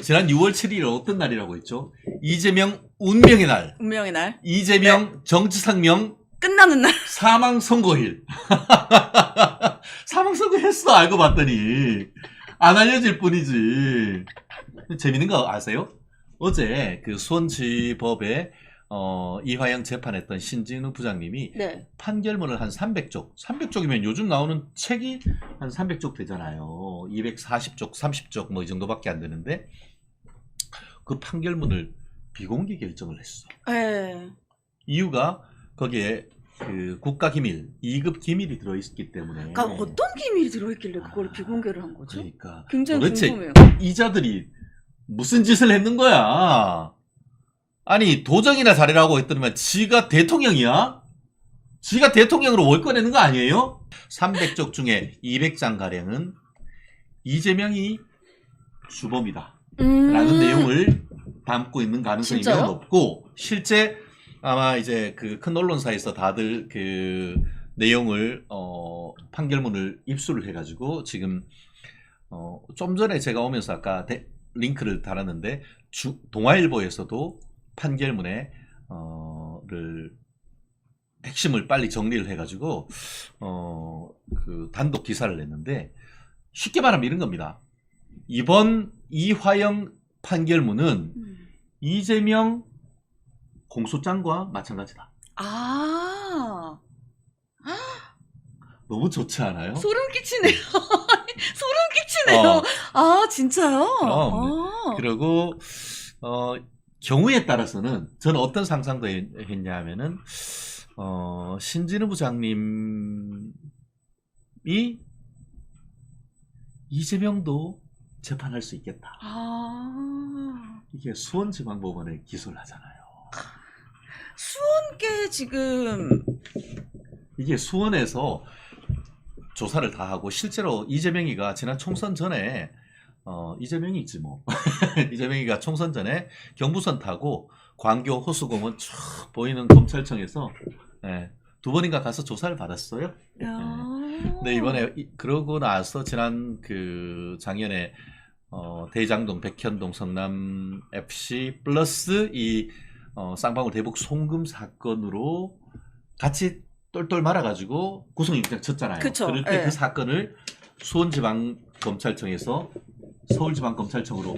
지난 6월 7일 어떤 날이라고 했죠? 이재명 운명의 날. 운명의 날. 이재명 네. 정치상명 끝나는 날. 사망선고일. 사망선고 했어, 알고 봤더니. 안 알려질 뿐이지. 재밌는 거 아세요? 어제 그 수원지법에 이화영 재판했던 신진우 부장님이 네. 판결문을 한 300쪽. 300쪽이면 요즘 나오는 책이 한 300쪽 되잖아요. 240쪽, 30쪽 뭐 이 정도밖에 안 되는데 그 판결문을 비공개 결정을 했어. 네. 이유가 거기에 그 국가기밀, 2급 기밀이 들어있기 때문에. 그러니까 어떤 기밀이 들어있길래 그걸 비공개를 한 거죠? 그러니까 굉장히 도대체 궁금해요. 이자들이 무슨 짓을 했는 거야? 아니 도정이나 잘해라고 했더니만 지가 대통령이야? 지가 대통령으로 월 꺼내는 거 아니에요? 300쪽 중에 200장가량은 이재명이 주범이다 라는 내용을 담고 있는 가능성이 매우 진짜요? 높고, 실제 아마 이제 그 큰 언론사에서 다들 그 내용을 판결문을 입수를 해가지고 지금 좀 전에 제가 오면서 아까 링크를 달았는데 동아일보에서도 판결문에 핵심을 빨리 정리를 해가지고 그 단독 기사를 냈는데, 쉽게 말하면 이런 겁니다. 이번 이화영 판결문은 이재명 공소장과 마찬가지다. 아, 너무 좋지 않아요? 소름 끼치네요. 소름 끼치네요. 아, 진짜요? 그럼. 그리고 경우에 따라서는 저는 어떤 상상도 했냐면은 신진우 부장님이 이재명도 재판할 수 있겠다. 이게 수원지방법원에 기소를 하잖아요. 수원께 지금 이게 수원에서 조사를 다 하고, 실제로 이재명이가 지난 총선 전에 이재명이 있지 뭐. 이재명이가 총선 전에 경부선 타고 광교 호수공원 쭉 보이는 검찰청에서 2번인가 가서 조사를 받았어요. 근데 이번에 그러고 나서 지난 그 작년에 대장동, 백현동, 성남 FC 플러스 이 쌍방울 대북 송금 사건으로 같이 똘똘 말아가지고 구속영장 쳤잖아요. 그쵸, 그럴 때 예. 그 사건을 수원지방검찰청에서 서울지방검찰청으로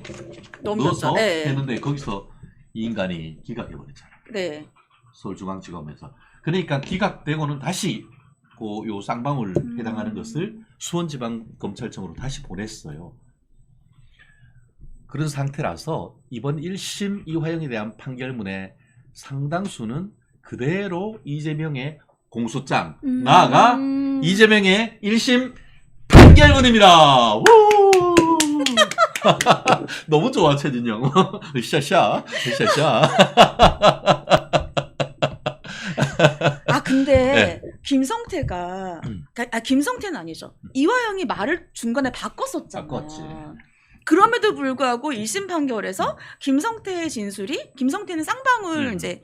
넣어서 했는데 거기서 이 인간이 기각해버렸잖아요. 네. 서울중앙지검에서. 그러니까 기각되고는 다시 요 쌍방울 해당하는 것을 수원지방검찰청으로 다시 보냈어요. 그런 상태라서 이번 1심 이화영에 대한 판결문의 상당수는 그대로 이재명의 공소장, 나아가 이재명의 1심 판결문입니다. 우! 너무 좋아, 최진영. 으쌰쌰, 으쌰쌰. 근데 김성태가 김성태는 아니죠. 이화영이 말을 중간에 바꿨었잖아요. 바꿨지. 그럼에도 불구하고 1심 판결에서 김성태의 진술이, 김성태는 쌍방울 이제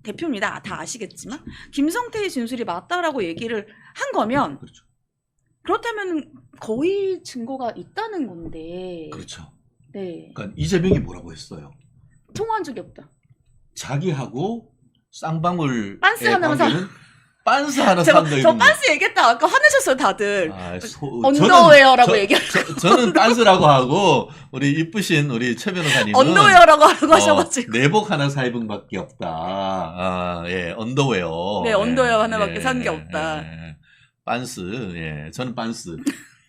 대표입니다. 다 아시겠지만 김성태의 진술이 맞다라고 얘기를 한 거면, 그렇죠. 그렇다면 거의 증거가 있다는 건데. 그렇죠. 네. 그러니까 이재명이 뭐라고 했어요? 통화한 적이 없다. 자기하고 쌍방울 빤스 하나만 사. 빤스 하나 저 산다 이런 거. 빤스 얘기했다 아까 화내셨어요 다들. 저는 언더웨어라고 얘기하고. 저는 빤스라고 하고, 우리 이쁘신 우리 최 변호사님은 언더웨어라고 하라고 하셔가지고. 내복 하나 사 입은 밖에 없다. 예, 언더웨어. 네, 언더웨어 하나밖에 산 게 없다. 빤스. 예, 저는 빤스.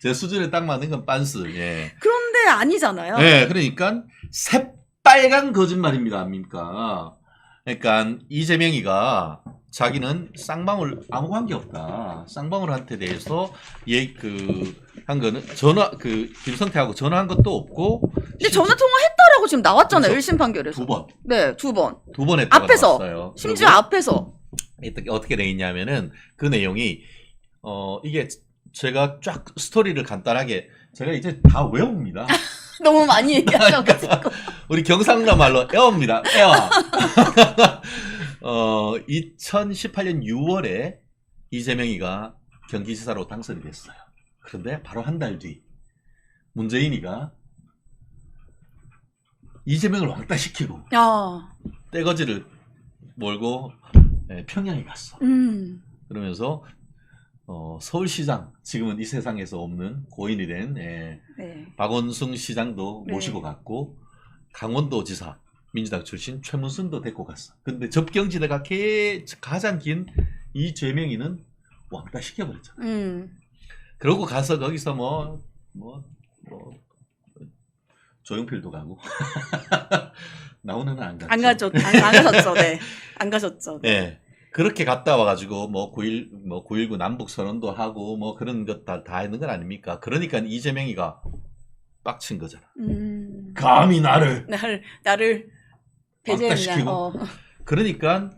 제 수준에 딱 맞는 건 빤스. 예. 그런데 아니잖아요. 네, 그러니까 새빨간 거짓말입니다, 아닙니까? 그러니까 이재명이가 자기는 쌍방울 아무 관계 없다. 쌍방울한테 대해서 한 거는 김성태하고 전화한 것도 없고. 근데 전화 통화했다라고 지금 나왔잖아요. 그렇죠. 1심 판결에서. 2번. 네, 2번. 2번 했다고 앞에서. 나왔어요. 심지어 앞에서. 어떻게 돼 있냐면은 그 내용이 이게 제가 쫙 스토리를 간단하게 제가 이제 다 외웁니다. 너무 많이 얘기하셔가지고. 우리 경상도 말로 에어입니다. 에어. 2018년 6월에 이재명이가 경기지사로 당선이 됐어요. 그런데 바로 한 달 뒤 문재인이가 이재명을 왕따시키고 아, 떼거지를 몰고 평양에 갔어. 그러면서 서울시장, 지금은 이 세상에서 없는 고인이 된 네. 박원순 시장도 네. 모시고 갔고, 강원도지사 민주당 출신 최문순도 데리고 갔어. 근데 접경지대가 가장 긴 이재명이는 왕따 시켜버렸잖아. 그러고 가서 거기서 조용필도 가고 나오는 안 갔죠. 안 가셨죠. 네. 안 가셨죠. 네. 그렇게 갔다 와가지고 9.19 남북 선언도 하고 그런 것 다 했는 건 아닙니까? 그러니까 이재명이가 빡친 거잖아. 감히 나를 배제했냐. 왕따시키고. 그러니까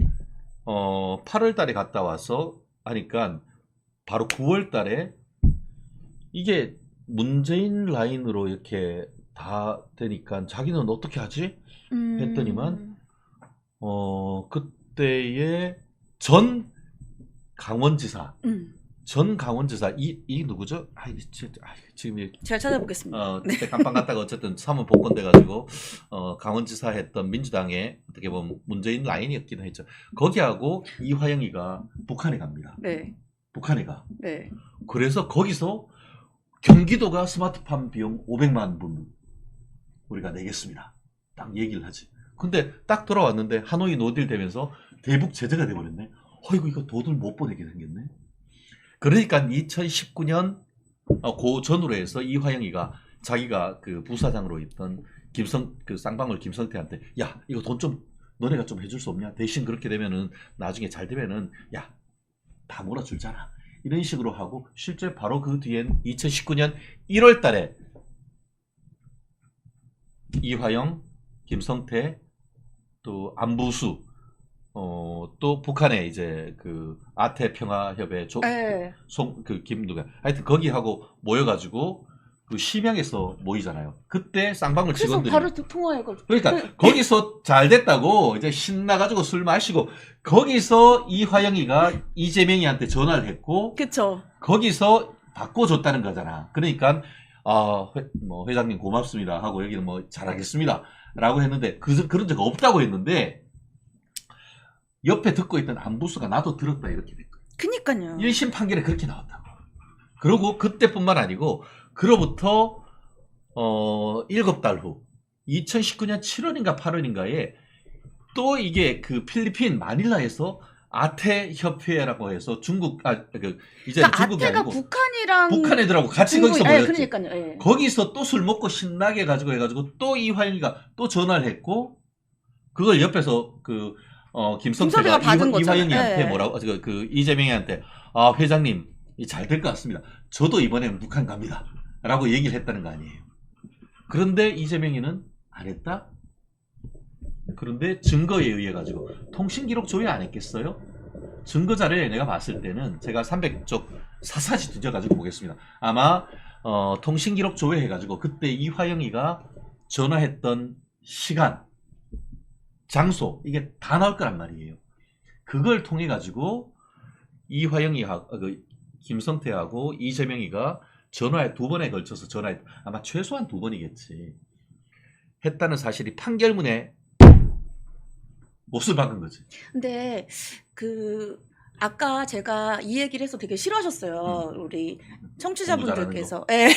8월 달에 갔다 와서 하니까 바로 9월 달에 이게 문재인 라인으로 이렇게 다 되니까 자기는 어떻게 하지? 했더니만 그때의 전 강원지사 이 누구죠? 지금 제가 찾아보겠습니다. 그때 깜빵 갔다가 어쨌든 사문 복권돼 가지고 강원지사 했던 민주당의 어떻게 보면 문재인 라인이었기도 했죠. 거기하고 이화영이가 북한에 갑니다. 네. 북한에 가. 네. 그래서 거기서 경기도가 스마트팜 비용 500만 분 우리가 내겠습니다. 딱 얘기를 하지. 근데 딱 돌아왔는데 하노이 노딜 되면서 대북 제재가 돼버렸네. 어이구 이거 돈을 못 보내게 생겼네. 그러니까 2019년 그 전후로 해서 이화영이가 자기가 그 부사장으로 있던 그 쌍방울 김성태한테 야 이거 돈 좀 너네가 좀 해줄 수 없냐? 대신 그렇게 되면은 나중에 잘 되면은 야 다 몰아줄잖아. 이런 식으로 하고 실제 바로 그 뒤엔 2019년 1월 달에 이화영, 김성태, 또 안부수, 또 북한에 이제 그 아태평화협의 김누가 하여튼 거기하고 모여가지고 그 심양에서 모이잖아요. 그때 쌍방울 그래서 직원들이 바로 통화해가지고. 그러니까 거기서 잘 됐다고 이제 신나가지고 술 마시고 거기서 이화영이가 이재명이한테 전화를 했고 그쵸. 거기서 바꿔줬다는 거잖아. 그러니까 회장님 고맙습니다 하고 여기는 잘하겠습니다 라고 했는데 그런 적 없다고 했는데 옆에 듣고 있던 안부수가 나도 들었다 이렇게 된 거예요. 그니까요. 1심 판결에 그렇게 나왔다고. 그리고 그때뿐만 아니고 그로부터 7달 후 2019년 7월인가 8월인가에 또 이게 그 필리핀 마닐라에서 아태협회라고 해서 중국 이제 그러니까 중국이 아태가 아니고 북한 애들하고 같이 거기서 모였지. 그러니까요. 예. 거기서 또 술 먹고 신나게 해가지고 또 이화영이가 또 전화를 했고 그걸 옆에서 김성태가 받은 거잖아요. 이화영이한테 예. 뭐라고 그 이재명이한테 회장님 잘 될 것 같습니다. 저도 이번에는 북한 갑니다. 라고 얘기를 했다는 거 아니에요. 그런데 이재명이는 안 했다? 그런데 증거에 의해 가지고 통신기록 조회 안 했겠어요? 증거자료에 내가 봤을 때는 제가 300쪽 사사시 뒤져가지고 보겠습니다. 아마 통신기록 조회해 가지고 그때 이화영이가 전화했던 시간, 장소 이게 다 나올 거란 말이에요. 그걸 통해 가지고 이화영이하고 김성태하고 이재명이가 전화에 2번에 걸쳐서 아마 최소한 2번이겠지. 했다는 사실이 판결문에 못을 박은 거지. 근데 아까 제가 이 얘기를 해서 되게 싫어하셨어요. 우리 청취자분들께서. 예.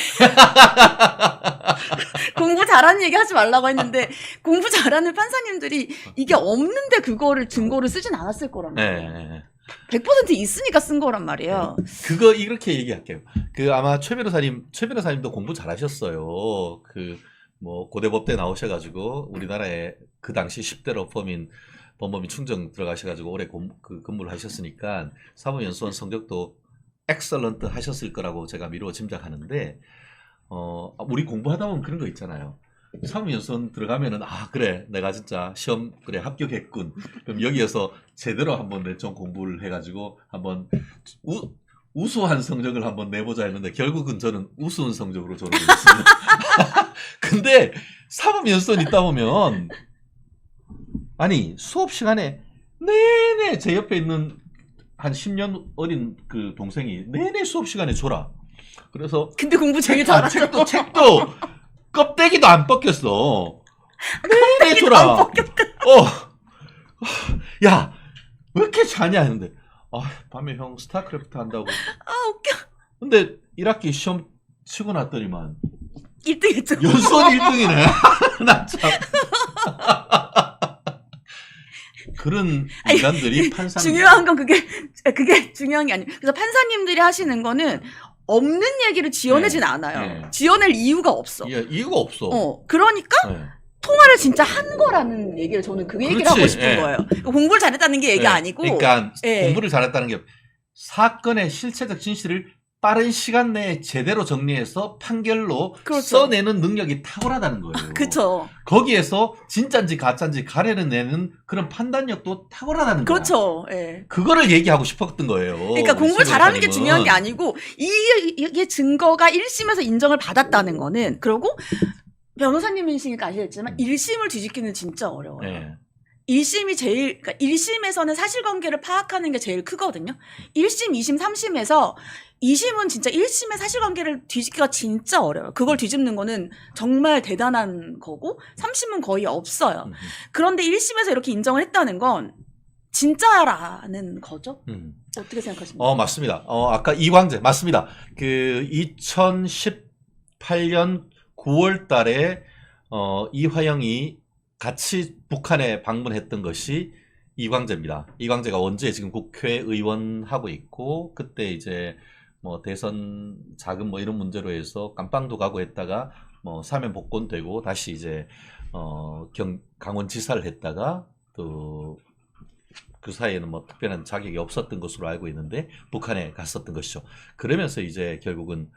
공부 잘하는 얘기 하지 말라고 했는데 공부 잘하는 판사님들이 이게 없는데 그거를 증거를 쓰진 않았을 거란 말이에요. 네. 100% 있으니까 쓴 거란 말이에요. 그거 이렇게 얘기할게요. 아마 최 변호사님도 공부 잘하셨어요. 고대법대 나오셔가지고 우리나라에 그 당시 10대 범법인 충정 들어가셔가지고 오래 근무를 하셨으니까 사법연수원 성적도 엑설런트 하셨을 거라고 제가 미루어 짐작하는데 우리 공부하다 보면 그런 거 있잖아요. 사법연수원 들어가면은 그래 내가 진짜 시험 그래 합격했군. 그럼 여기에서 제대로 한번 좀 공부를 해가지고 한번 우수한 성적을 한번 내보자 했는데 결국은 저는 우스운 성적으로 졸업했습니다. 근데 사법연수원 있다 보면 아니 수업 시간에 내내 제 옆에 있는 한 10년 어린 그 동생이 내내 수업 시간에 졸아. 그래서 근데 공부 되게 잘하죠. 책도 껍데기도 안 벗겼어. 해줘라. 야, 왜 이렇게 자냐 했는데, 밤에 형 스타크래프트 한다고. 웃겨. 근데 1학기 시험 치고 났더니만 1등 했죠. 연속 1등이네. 나 참. 그런 인간들이 판사. 중요한 건 그게 중요한 게 아니에요. 그래서 판사님들이 하시는 거는 없는 얘기를 지어내진 않아요. 네. 지어낼 이유가 없어. 이유가 없어. 그러니까 네. 통화를 진짜 한 거라는 얘기를 저는 그 얘기를 하고 싶은 예. 거예요. 공부를 잘했다는 게 얘기 아니고. 그러니까 예. 공부를 잘했다는 게 사건의 실체적 진실을 빠른 시간 내에 제대로 정리해서 판결로 그렇죠. 써내는 능력이 탁월하다는 거예요. 그렇죠. 거기에서 진짜인지 가짜인지 가려내는 그런 판단력도 탁월하다는 거예요. 그렇죠. 예. 그거를 얘기하고 싶었던 거예요. 그러니까 공부를 잘하는 게 중요한 게 아니고 이게 증거가 1심에서 인정을 받았다는 거는, 그리고 변호사님이시니까 아시겠지만 1심을 뒤집기는 진짜 어려워요. 네. 1심이 그러니까 1심에서는 사실관계를 파악하는 게 제일 크거든요. 1심, 2심, 3심에서 2심은 진짜 1심의 사실관계를 뒤집기가 진짜 어려워요. 그걸 뒤집는 거는 정말 대단한 거고 3심은 거의 없어요. 그런데 1심에서 이렇게 인정을 했다는 건 진짜라는 거죠? 어떻게 생각하십니까? 맞습니다. 아까 이광재 맞습니다. 그 2018년 9월 달에 이화영이 같이 북한에 방문했던 것이 이광재입니다. 이광재가 원주에 지금 국회의원 하고 있고, 그때 이제 뭐 대선 자금 뭐 이런 문제로 해서 깜빵도 가고 했다가 뭐 사면 복권되고 다시 이제 강원지사를 했다가 또 그 사이에는 뭐 특별한 자격이 없었던 것으로 알고 있는데 북한에 갔었던 것이죠. 그러면서 이제 결국은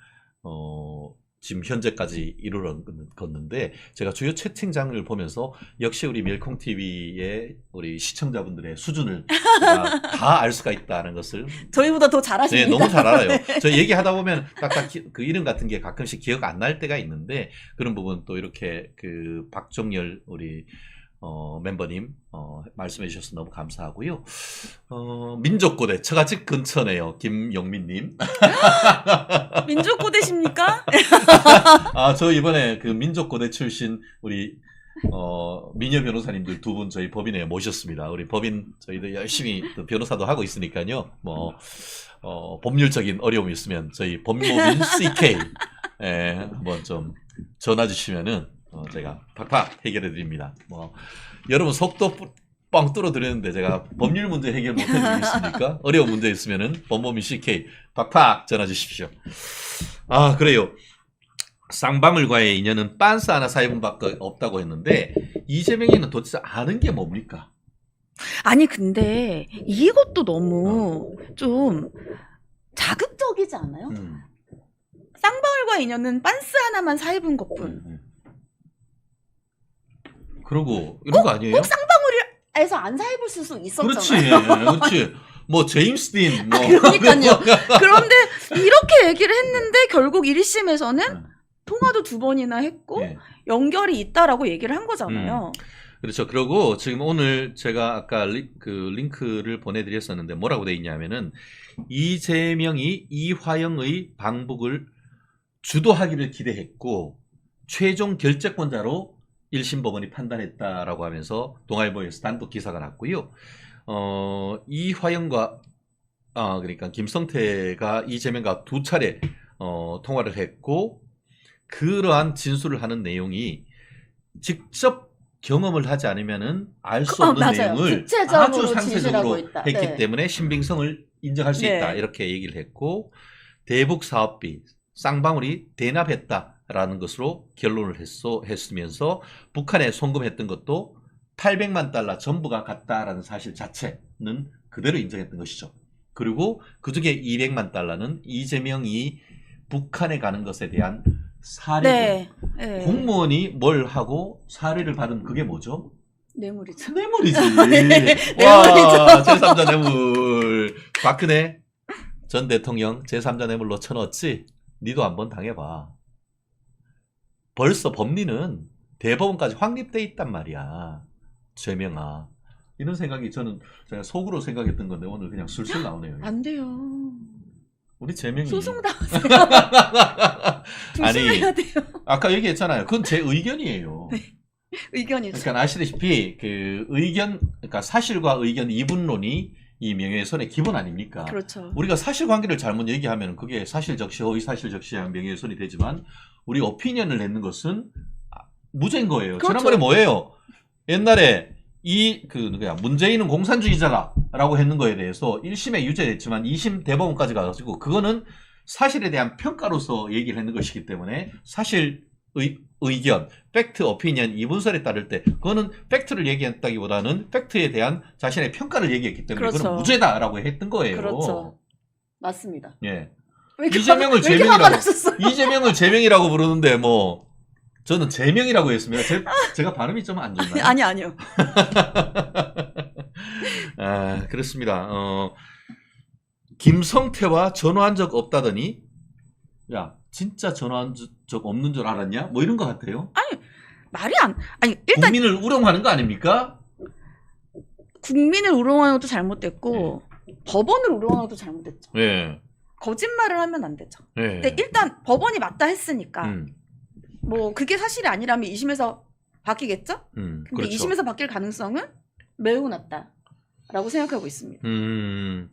지금 현재까지 이르렀는데, 제가 주요 채팅장을 보면서 역시 우리 멸콩TV의 우리 시청자분들의 수준을 다 알 수가 있다는 것을. 저희보다 더 잘하십니다. 네, 너무 잘 알아요. 저 얘기하다 보면 딱딱 그 이름 같은 게 가끔씩 기억 안 날 때가 있는데, 그런 부분 또 이렇게 그 박종열 우리 멤버님 말씀해 주셔서 너무 감사하고요. 민족고대 처갓집 근처네요. 김용민님. 민족고대십니까? 저 이번에 그 민족고대 출신 우리 미녀 변호사님들 두 분 저희 법인에 모셨습니다. 우리 법인 저희들 열심히 또 변호사도 하고 있으니까요. 뭐 법률적인 어려움이 있으면 저희 법무법인 CK 한번 좀 전화 주시면은 제가 팍팍 해결해 드립니다. 뭐 여러분 속도 뻥 뚫어 드렸는데 제가 법률 문제 해결 못 해드리겠습니까? 어려운 문제 있으면은 법무법인 CK 팍팍 전화 주십시오. 그래요. 쌍방울과의 인연은 빤스 하나 사이분밖에 없다고 했는데, 이재명이는 도대체 아는 게 뭡니까? 아니 근데 이것도 너무 좀 자극적이지 않아요? 쌍방울과 인연은 빤스 하나만 사입은 것뿐. 그러고 이런 거 아니에요? 꼭 쌍방울에서 안 사입을 수 있었잖아요. 그렇지. 뭐 제임스 딘. 뭐. 그러니까요. 그런데 이렇게 얘기를 했는데 결국 1심에서는 통화도 2번이나 했고 연결이 있다라고 얘기를 한 거잖아요. 그렇죠. 그리고 지금 오늘 제가 아까 그 링크를 보내드렸었는데 뭐라고 돼 있냐면은, 이재명이 이화영의 방북을 주도하기를 기대했고 최종 결재권자로 1심 법원이 판단했다라고 하면서 동아일보에서 단독 기사가 났고요. 이화영과 그러니까 김성태가 이재명과 2차례 통화를 했고, 그러한 진술을 하는 내용이 직접 경험을 하지 않으면은 알 수 없는 맞아요. 내용을 구체적으로 아주 상세적으로 있다. 했기 때문에 신빙성을 인정할 수 있다, 네. 이렇게 얘기를 했고, 대북 사업비 쌍방울이 대납했다라는 것으로 결론을 했으면서 북한에 송금했던 것도 800만 달러 전부가 갔다라는 사실 자체는 그대로 인정했던 것이죠. 그리고 그중에 200만 달러는 이재명이 북한에 가는 것에 대한 사례. 네. 공무원이 뭘 하고 사례를 받은 그게 뭐죠? 뇌물이죠. 뇌물이지. 뇌물이죠. 와, 제3자 뇌물. 박근혜 전 대통령 제3자 뇌물 너 쳐넣었지? 니도 한번 당해봐. 벌써 법리는 대법원까지 확립돼 있단 말이야. 죄명아. 이런 생각이 제가 속으로 생각했던 건데 오늘 그냥 술술 나오네요. 안 돼요. 우리 재명이 소송 당하세요. 아니 조심해야 돼요. 아까 얘기했잖아요. 그건 제 의견이에요. 네. 의견이죠. 그러니까 아시다시피 그 의견, 그러니까 사실과 의견 이분론이 이 명예훼손의 기본 아닙니까? 그렇죠. 우리가 사실관계를 잘못 얘기하면 그게 사실적시, 허위사실적시한 명예훼손이 되지만 우리 오피니언을 내는 것은 무죄인 거예요. 그렇죠. 지난번에 뭐예요? 옛날에 문재인은 공산주의자다라고 했는 거에 대해서 1심에 유죄됐지만 2심 대법원까지 가가지고 그거는 사실에 대한 평가로서 얘기를 했는 것이기 때문에 사실 의견, 팩트, 오피니언, 이분설에 따를 때 그거는 팩트를 얘기했다기보다는 팩트에 대한 자신의 평가를 얘기했기 때문에 그렇죠. 그거는 무죄다라고 했던 거예요. 그렇죠. 맞습니다. 예. 왜 이렇게 이재명을 왜 이렇게 화가 제명이라고 나셨어요? 이재명을 제명이라고 부르는데 뭐 저는 제명이라고 했습니다. 제가 발음이 좀 안 좋나요? 아니요. 아, 그렇습니다. 김성태와 전화한 적 없다더니 야 진짜 전화한 적 없는 줄 알았냐? 뭐 이런 것 같아요. 아니 일단 국민을 우롱하는 거 아닙니까? 국민을 우롱하는 것도 잘못됐고 법원을 우롱하는 것도 잘못됐죠. 예. 거짓말을 하면 안 되죠. 예. 근데 일단 법원이 맞다 했으니까 음, 뭐 그게 사실이 아니라면 2심에서 바뀌겠죠? 근데 그렇죠. 2심에서 바뀔 가능성은 매우 낮다라고 생각하고 있습니다.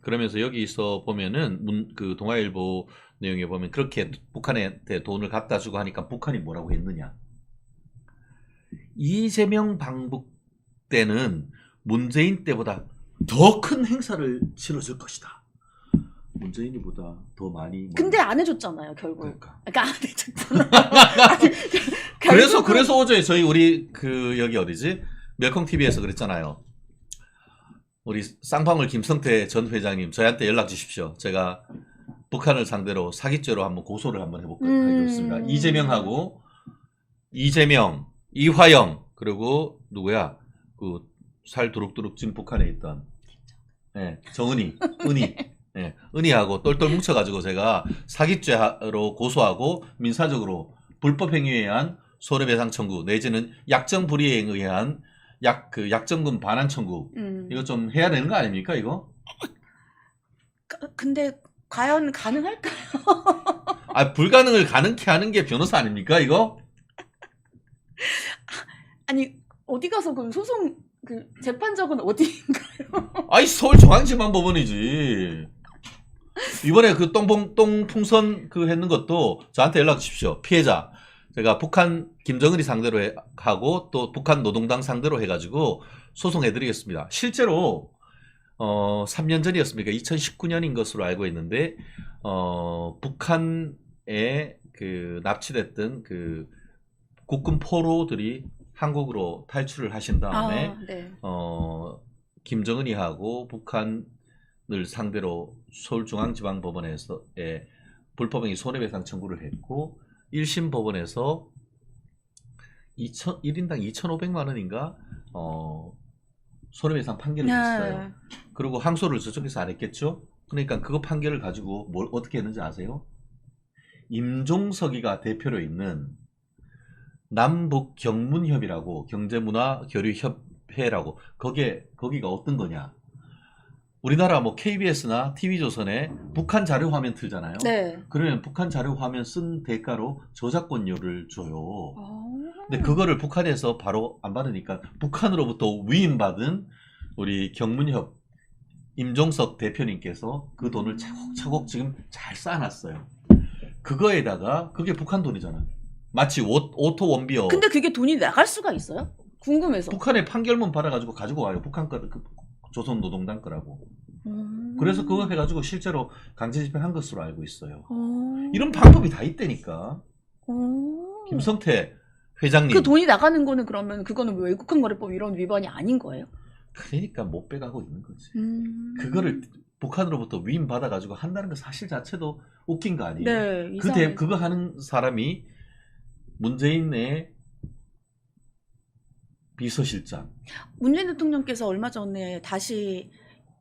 그러면서 여기서 보면은 그 동아일보 내용에 보면 그렇게 북한한테 돈을 갖다 주고 하니까 북한이 뭐라고 했느냐. 이재명 방북 때는 문재인 때보다 더 큰 행사를 치러줄 것이다. 문재인이보다 더 많이. 근데 안 해줬잖아요, 결국. 그러니까. 그러니까 안 해줬잖아요. 아니, 그래서 어제 우리 여기 어디지? 멸콩 TV에서 그랬잖아요. 우리 쌍방울 김성태 전 회장님 저희한테 연락 주십시오. 제가 북한을 상대로 사기죄로 한번 고소를 한번 해볼까 하겠습니다. 이재명, 이화영 그리고 누구야? 그 살 두룩두룩 찐 북한에 있던 정은희, 은희하고 똘똘 뭉쳐가지고 제가 사기죄로 고소하고 민사적으로 불법 행위에 의한 손해배상 청구 내지는 약정 불이행에 의한 약정금 반환 청구 이거 좀 해야 되는 거 아닙니까 이거? 근데 과연 가능할까요? 아 불가능을 가능케 하는 게 변호사 아닙니까 이거? 아니 어디 가서 그 소송 그 재판적은 어디인가요? 아이 서울중앙지방법원이지. 이번에 그 똥풍선 했는 것도 저한테 연락 주십시오. 피해자. 제가 북한 김정은이 상대로 하고 또 북한 노동당 상대로 해가지고 소송해드리겠습니다. 실제로 3년 전이었습니까? 2019년인 것으로 알고 있는데 북한에 납치됐던 국군 포로들이 한국으로 탈출을 하신 다음에 김정은이하고 북한을 상대로 서울중앙지방법원에서 불법행위 손해배상 청구를 했고 1심 법원에서 1인당 2,500만 원인가 손해배상 판결을 했어요. 그리고 항소를 저쪽에서 안 했겠죠? 그러니까 그거 판결을 가지고 뭘 어떻게 했는지 아세요? 임종석이가 대표로 있는 남북경문협이라고 경제문화교류협회라고 거기가 어떤 거냐? 우리나라 뭐 KBS나 TV조선에 북한 자료 화면 틀잖아요. 네. 그러면 북한 자료 화면 쓴 대가로 저작권료를 줘요. 근데 그거를 북한에서 바로 안 받으니까 북한으로부터 위임받은 우리 경문협 임종석 대표님께서 그 돈을 차곡차곡 지금 잘 쌓아놨어요. 그거에다가 그게 북한 돈이잖아. 마치 오토 원비어. 근데 그게 돈이 나갈 수가 있어요? 궁금해서. 북한의 판결문 받아가지고 가지고 와요. 북한 거 조선 노동당 거라고. 그래서 그거 해가지고 실제로 강제 집행한 것으로 알고 있어요. 이런 방법이 다 있다니까. 김성태 회장님. 그 돈이 나가는 거는 그러면 그거는 외국환거래법 이런 위반이 아닌 거예요? 그러니까 못 빼가고 있는 거지. 그거를 북한으로부터 위임 받아가지고 한다는 그 사실 자체도 웃긴 거 아니에요? 네. 그거 하는 사람이 문재인의 비서실장. 문재인 대통령께서 얼마 전에 다시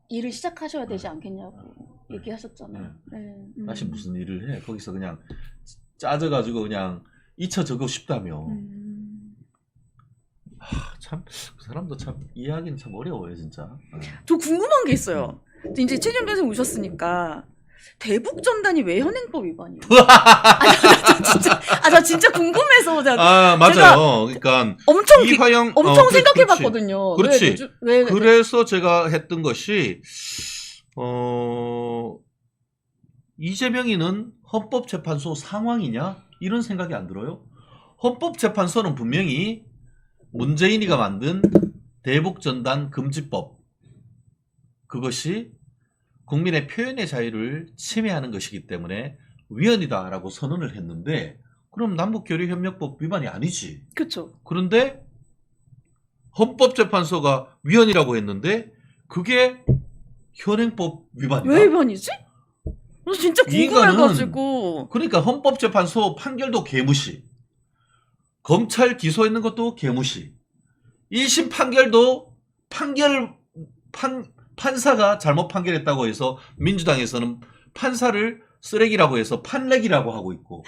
일을 시작하셔야 되지 않겠냐고 얘기하셨잖아요. 다시 무슨 일을 해? 거기서 그냥 짜져가지고 그냥 잊혀지고 싶다며. 참 그 사람도 참 이해하기는 참 어려워요 진짜. 저 궁금한 게 있어요. 이제 최준 변호사님 오셨으니까 대북전단이 왜 현행법 위반이에요? 저 진짜 궁금해서 아, 맞아요. 그러니까 엄청 이화영 엄청 그렇지. 생각해봤거든요. 그렇지. 왜 그래서 제가 했던 것이 이재명이는 헌법재판소 상황이냐 이런 생각이 안 들어요. 헌법재판소는 분명히 문재인이가 만든 대북전단 금지법, 그것이 국민의 표현의 자유를 침해하는 것이기 때문에 위헌이다라고 선언을 했는데, 그럼 남북교류협력법 위반이 아니지. 그렇죠. 그런데 헌법재판소가 위헌이라고 했는데 그게 현행법 위반이다. 왜 위반이지? 진짜 이 궁금해가지고. 그러니까 헌법재판소 판결도 개무시, 검찰 기소했는 것도 개무시, 1심 판결도 판사가 잘못 판결했다고 해서 민주당에서는 판사를 쓰레기라고 해서 판렉이라고 하고 있고,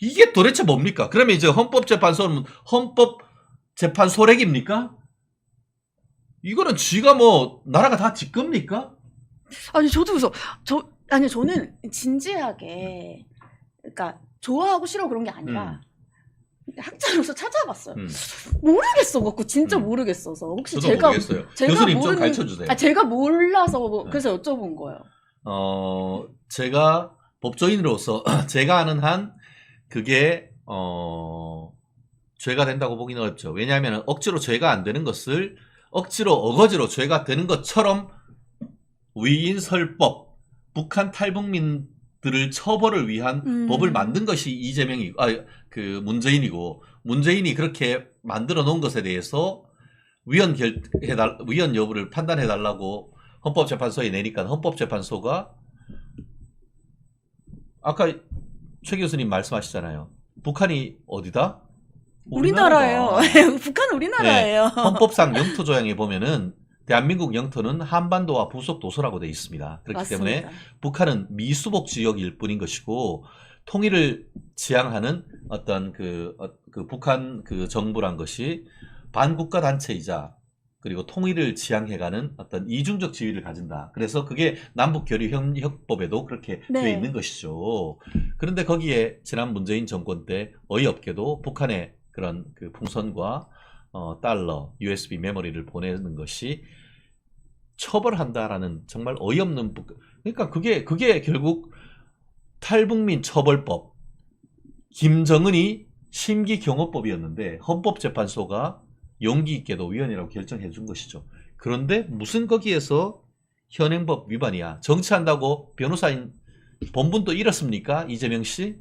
이게 도대체 뭡니까? 그러면 이제 헌법재판소는 헌법재판소렉입니까? 이거는 쥐가 뭐 나라가 다 지 겁니까? 아니 저도 그래서 저는 진지하게, 그러니까 좋아하고 싫어 그런 게 아니라 학자로서 찾아봤어요. 모르겠어, 갖고 진짜 모르겠어서. 혹시 저도 제가 모르겠어요. 교수님 좀 가르쳐 주세요. 제가 몰라서 그래서 여쭤본 거예요. 제가 법조인으로서 제가 아는 한 그게 죄가 된다고 보기는 어렵죠. 왜냐하면 억지로 죄가 안 되는 것을 억지로 어거지로 죄가 되는 것처럼 위인설법, 북한 탈북민들을 처벌을 위한 법을 만든 것이 문재인이고, 문재인이 그렇게 만들어 놓은 것에 대해서 위헌 여부를 판단해 달라고 헌법재판소에 내니까 헌법재판소가 아까 최 교수님 말씀하시잖아요. 북한이 어디다? 우리나라예요. 북한 우리나라예요. 네, 헌법상 영토 조항에 보면은 대한민국 영토는 한반도와 부속 도서라고 되어 있습니다. 그렇기 맞습니다. 때문에 북한은 미수복 지역일 뿐인 것이고, 통일을 지향하는 어떤 그 북한 그 정부란 것이 반국가 단체이자 그리고 통일을 지향해가는 어떤 이중적 지위를 가진다. 그래서 그게 남북교류협력법에도 그렇게 네. 되어 있는 것이죠. 그런데 거기에 지난 문재인 정권 때 어이없게도 북한의 그런 그 풍선과 달러, USB 메모리를 보내는 것이 처벌한다라는 정말 어이없는, 그러니까 그게 결국 탈북민 처벌법, 김정은이 심기경호법이었는데 헌법재판소가 용기 있게도 위헌이라고 결정해 준 것이죠. 그런데 무슨 거기에서 현행법 위반이야? 정치한다고 변호사인 본분도 잃었습니까? 이재명 씨?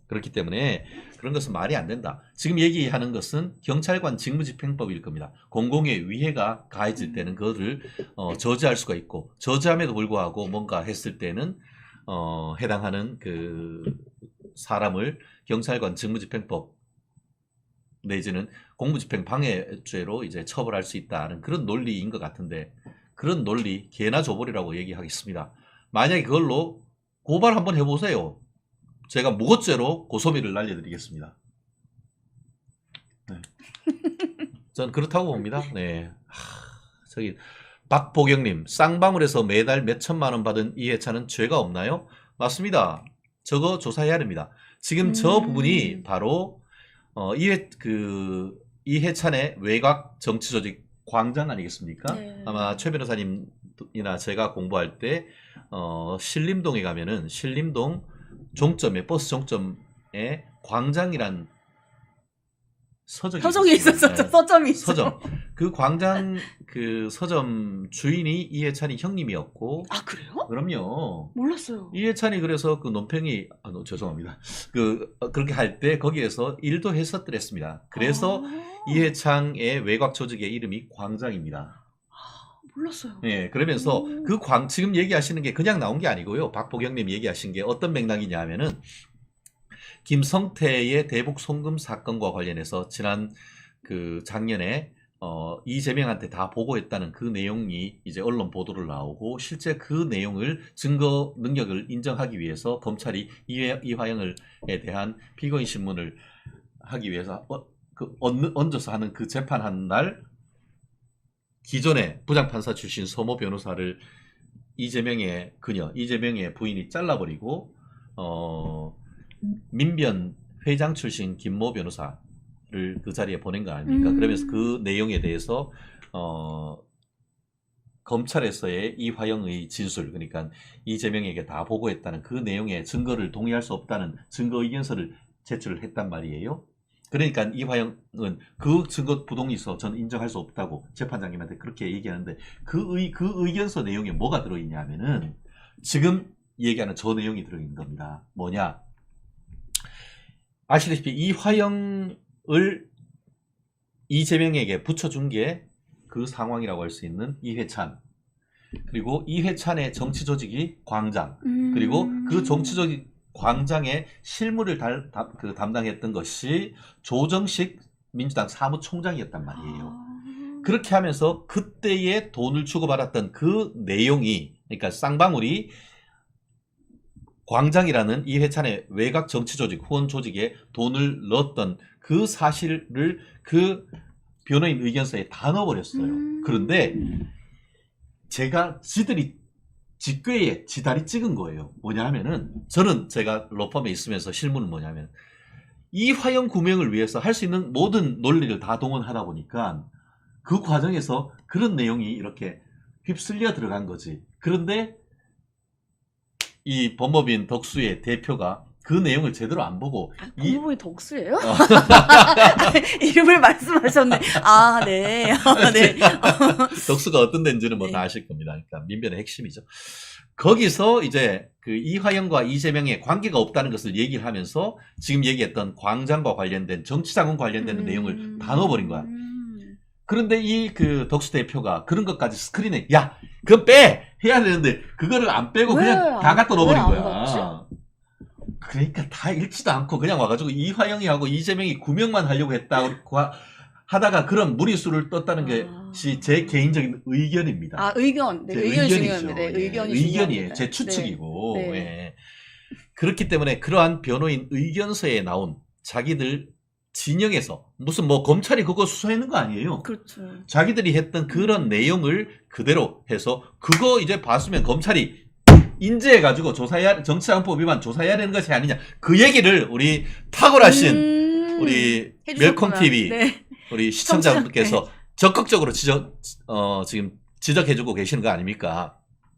그렇기 때문에 그런 것은 말이 안 된다. 지금 얘기하는 것은 경찰관 직무집행법일 겁니다. 공공의 위해가 가해질 때는 그거를 저지할 수가 있고, 저지함에도 불구하고 뭔가 했을 때는 해당하는 그 사람을 경찰관 직무집행법 내지는 공무집행 방해죄로 이제 처벌할 수 있다는 그런 논리인 것 같은데, 그런 논리 개나 조벌이라고 얘기하겠습니다. 만약에 그걸로 고발 한번 해보세요. 제가 무고죄로 고소비를 날려드리겠습니다. 네. 전 그렇다고 봅니다. 네. 저기 박보경님, 쌍방울에서 매달 몇 천만 원 받은 이해찬은 죄가 없나요? 맞습니다. 저거 조사해야 됩니다. 지금 저 부분이 바로 이해찬의 외곽 정치조직 광장 아니겠습니까? 네. 아마 최 변호사님이나 제가 공부할 때 신림동에 가면은 신림동 종점에, 버스 종점에 광장이란 서적이 있었죠. 네. 서점이 있어요. 서점. 그 광장 그 서점 주인이 이해찬이 형님이었고. 아, 그래요? 그럼요. 몰랐어요. 이해찬이 그래서 그 논팽이 죄송합니다. 그렇게 할 때 거기에서 일도 했었더랬습니다. 그래서 이해창의 외곽 조직의 이름이 광장입니다. 몰랐어요. 예, 그러면서 지금 얘기하시는 게 그냥 나온 게 아니고요. 박보경님 얘기하신 게 어떤 맥락이냐 하면은 김성태의 대북 송금 사건과 관련해서 지난 작년에 이재명한테 다 보고했다는 그 내용이 이제 언론 보도를 나오고, 실제 그 내용을 증거 능력을 인정하기 위해서 검찰이 이화영에 대한 피고인 신문을 하기 위해서 얹어서 하는 그 재판한 날 기존의 부장판사 출신 서모 변호사를 이재명의 그녀, 이재명의 부인이 잘라버리고 민변 회장 출신 김모 변호사를 그 자리에 보낸 거 아닙니까? 그러면서 그 내용에 대해서 검찰에서의 이화영의 진술, 그러니까 이재명에게 다 보고했다는 그 내용의 증거를 동의할 수 없다는 증거 의견서를 제출을 했단 말이에요. 그러니까 이화영은 그 증거 부동이 있어 저는 인정할 수 없다고 재판장님한테 그렇게 얘기하는데 그 의견서 내용에 뭐가 들어있냐면은 지금 얘기하는 저 내용이 들어있는 겁니다. 뭐냐? 아시다시피 이화영을 이재명에게 붙여준 게 그 상황이라고 할 수 있는 이회찬, 그리고 이회찬의 정치 조직이 광장, 그리고 그 정치 조직 광장의 실무를 담당했던 것이 조정식 민주당 사무총장이었단 말이에요. 그렇게 하면서 그때의 돈을 주고받았던 그 내용이, 그러니까 쌍방울이 광장이라는 이회찬의 외곽 정치 조직, 후원 조직에 돈을 넣었던 그 사실을 그 변호인 의견서에 다 넣어버렸어요. 그런데 제가 지들이 직궤에 지다리 찍은 거예요. 뭐냐 하면은 저는 제가 로펌에 있으면서 실무는 뭐냐면 이화영 구명을 위해서 할 수 있는 모든 논리를 다 동원하다 보니까 그 과정에서 그런 내용이 이렇게 휩쓸려 들어간 거지. 그런데 이 법무부인 덕수의 대표가 그 내용을 제대로 안 보고 법무부인 덕수예요? 이름을 말씀하셨네. 아, 네. 네. 덕수가 어떤 데인지는 뭐 다 아실 겁니다. 그러니까 민변의 핵심이죠. 거기서 이제 그 이화영과 이재명의 관계가 없다는 것을 얘기를 하면서 지금 얘기했던 광장과 관련된 정치자금 관련된 내용을 다 넣어버린 거야. 그런데 이 그 덕수 대표가 그런 것까지 스크린에 야 그건 빼 해야 되는데 그거를 안 빼고 그냥 다 갖다 넣어버린 거야. 그러니까 다 읽지도 않고 그냥 와가지고 이화영이 하고 이재명이 구명만 하려고 했다고 하다가 그런 무리수를 떴다는 것이 제 개인적인 의견입니다. 아, 의견. 네, 의견이 중요합니다. 네, 의견이 의견이에요. 제 추측이고. 네. 네. 예. 그렇기 때문에 그러한 변호인 의견서에 나온 자기들 진영에서 무슨 뭐 검찰이 그거 수사하는 거 아니에요. 그렇죠. 자기들이 했던 그런 내용을 그대로 해서 그거 이제 봤으면 검찰이 인재해가지고 조사해야, 정치자금법 위반 조사해야 되는 것이 아니냐. 그 얘기를 우리 탁월하신 우리 멜콤TV 네. 우리 시청자분들께서 적극적으로 지금 지적해주고 계시는 거 아닙니까?